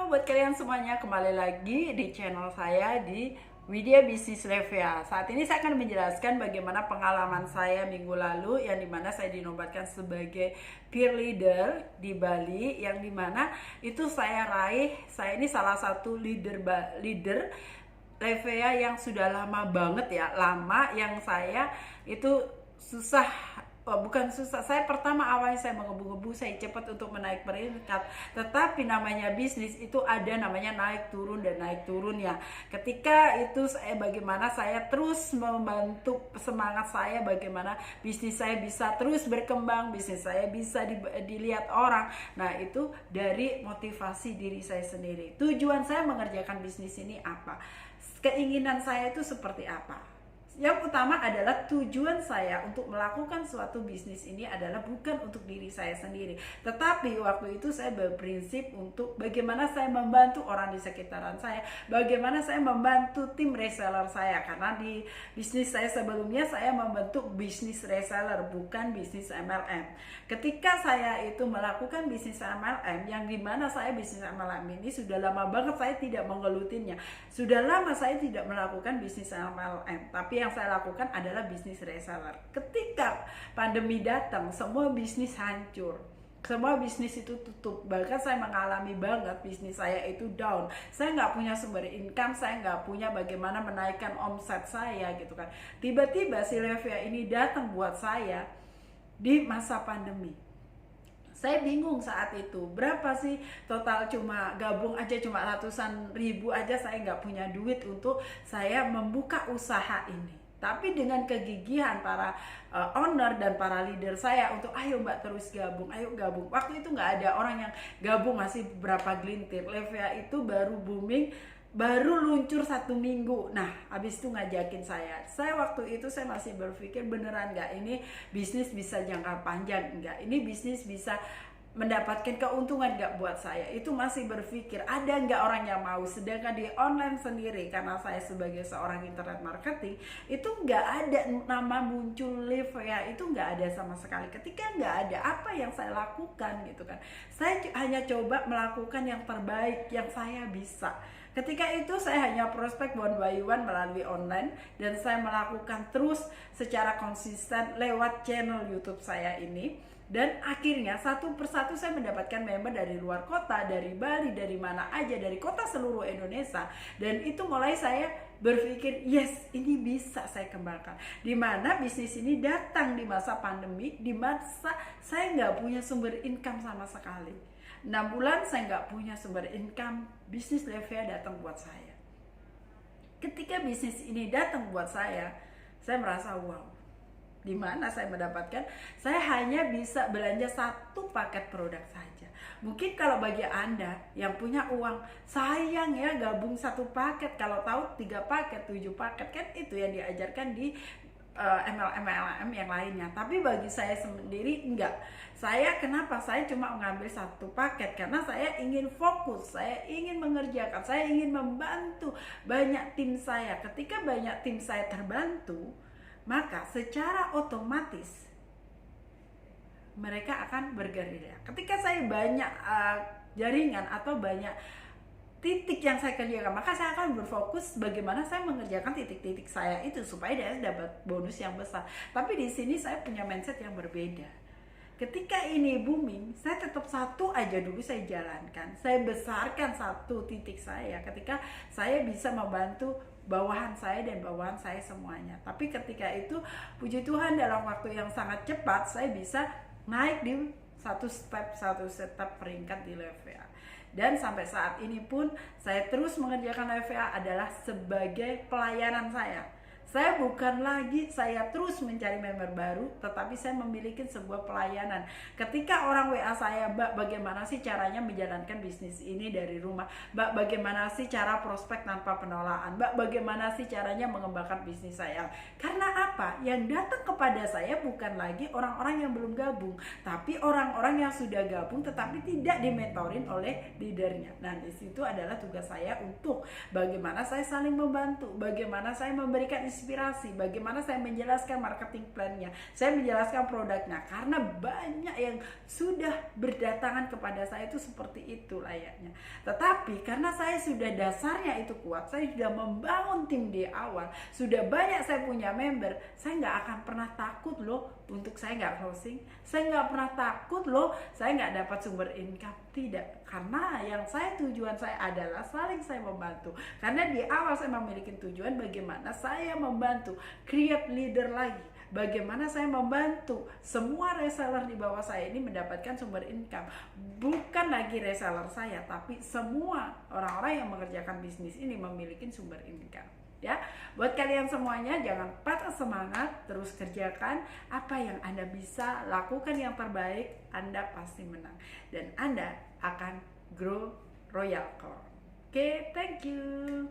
Halo buat kalian semuanya, kembali lagi di channel saya di Widya Bisnis Levia. Saat ini saya akan menjelaskan bagaimana pengalaman saya minggu lalu, yang dimana saya dinobatkan sebagai peer leader di Bali, yang dimana itu saya raih. Saya ini salah satu leader Levia yang sudah lama banget ya, lama yang saya itu susah. Bukan susah, saya pertama awalnya saya menggebu-gebu, saya cepat untuk menaik peringkat. Tetapi namanya bisnis itu ada namanya naik turun dan naik turun ya. Ketika itu bagaimana saya terus membantu semangat saya, bagaimana bisnis saya bisa terus berkembang, bisnis saya bisa dilihat orang. Nah itu dari motivasi diri saya sendiri. Tujuan saya mengerjakan bisnis ini apa? Keinginan saya itu seperti apa? Yang utama adalah tujuan saya untuk melakukan suatu bisnis ini adalah bukan untuk diri saya sendiri. Tetapi waktu itu saya berprinsip untuk bagaimana saya membantu orang di sekitaran saya, bagaimana saya membantu tim reseller saya. Karena di bisnis saya sebelumnya saya membentuk bisnis reseller, bukan bisnis MLM. Ketika saya itu melakukan bisnis MLM, yang dimana saya bisnis MLM ini sudah lama banget saya tidak menggelutinnya. Sudah lama saya tidak melakukan bisnis MLM, tapi yang saya lakukan adalah bisnis reseller. Ketika pandemi datang, semua bisnis hancur, semua bisnis itu tutup. Bahkan saya mengalami banget bisnis saya itu down. Saya nggak punya sumber income, saya nggak punya bagaimana menaikkan omset saya gitu kan. Tiba-tiba si Levia ini datang buat saya di masa pandemi. Saya bingung saat itu, berapa sih total, cuma gabung aja cuma ratusan ribu aja, saya nggak punya duit untuk saya membuka usaha ini. Tapi dengan kegigihan para owner dan para leader saya untuk ayo mbak terus gabung, ayo gabung. Waktu itu nggak ada orang yang gabung, masih berapa gelintir. Levia itu baru booming, baru luncur 1 minggu. Nah habis itu ngajakin saya waktu itu saya masih berpikir beneran nggak ini bisnis bisa jangka panjang, nggak ini bisnis bisa mendapatkan keuntungan nggak buat saya. Itu masih berpikir ada nggak orang yang mau. Sedangkan di online sendiri, karena saya sebagai seorang internet marketing, itu nggak ada nama muncul Levia, itu nggak ada sama sekali. Ketika nggak ada, apa yang saya lakukan gitu kan, saya hanya coba melakukan yang terbaik yang saya bisa. Ketika itu saya hanya prospek one by one melalui online, dan saya melakukan terus secara konsisten lewat channel YouTube saya ini. Dan akhirnya satu persatu saya mendapatkan member dari luar kota, dari Bali, dari mana aja, dari kota seluruh Indonesia. Dan itu mulai saya berpikir, yes ini bisa saya kembangkan. Dimana bisnis ini datang di masa pandemi, di masa saya nggak punya sumber income sama sekali. 6 bulan saya nggak punya sumber income, bisnis Levia datang buat saya. Ketika bisnis ini datang buat saya merasa wow. Di mana saya mendapatkan, saya hanya bisa belanja 1 paket produk saja. Mungkin kalau bagi Anda yang punya uang, sayang ya gabung 1 paket, kalau tahu 3 paket, 7 paket, kan itu yang diajarkan di MLM yang lainnya. Tapi bagi saya sendiri enggak. Kenapa saya cuma mengambil 1 paket? Karena saya ingin fokus, saya ingin mengerjakan, saya ingin membantu banyak tim saya. Ketika banyak tim saya terbantu, maka secara otomatis mereka akan bergerilya. Ketika saya banyak jaringan atau banyak titik yang saya kerjakan, maka saya akan berfokus bagaimana saya mengerjakan titik-titik saya itu supaya saya dapat bonus yang besar. Tapi di sini saya punya mindset yang berbeda. Ketika ini booming, saya tetap 1 aja dulu saya jalankan. Saya besarkan 1 titik saya ketika saya bisa membantu bawahan saya dan bawahan saya semuanya. Tapi ketika itu puji Tuhan dalam waktu yang sangat cepat saya bisa naik di satu step peringkat di Levia. Dan sampai saat ini pun saya terus mengerjakan Levia adalah sebagai pelayanan saya. Saya bukan lagi saya terus mencari member baru, tetapi saya memiliki sebuah pelayanan. Ketika orang WA saya, Mbak bagaimana sih caranya menjalankan bisnis ini dari rumah? Mbak bagaimana sih cara prospek tanpa penolakan? Mbak bagaimana sih caranya mengembangkan bisnis saya? Karena apa? Yang datang kepada saya bukan lagi orang-orang yang belum gabung, tapi orang-orang yang sudah gabung tetapi tidak dimentorin oleh leadernya. Nah di situ adalah tugas saya untuk bagaimana saya saling membantu, bagaimana saya memberikan inspirasi bagaimana saya menjelaskan marketing plan-nya, saya menjelaskan produknya, karena banyak yang sudah berdatangan kepada saya itu seperti itu layaknya. Tetapi karena saya sudah dasarnya itu kuat, saya sudah membangun tim di awal, sudah banyak saya punya member, saya nggak akan pernah takut loh untuk saya nggak closing, saya nggak pernah takut loh saya nggak dapat sumber income. Tidak, karena yang tujuan saya adalah saling saya membantu. Karena di awal saya memiliki tujuan bagaimana saya membantu create leader lagi, bagaimana saya membantu semua reseller di bawah saya ini mendapatkan sumber income. Bukan lagi reseller saya, tapi semua orang-orang yang mengerjakan bisnis ini memiliki sumber income. Ya, buat kalian semuanya jangan patah semangat, terus kerjakan apa yang Anda bisa, lakukan yang terbaik, Anda pasti menang dan Anda akan grow Royal Core. Oke, thank you.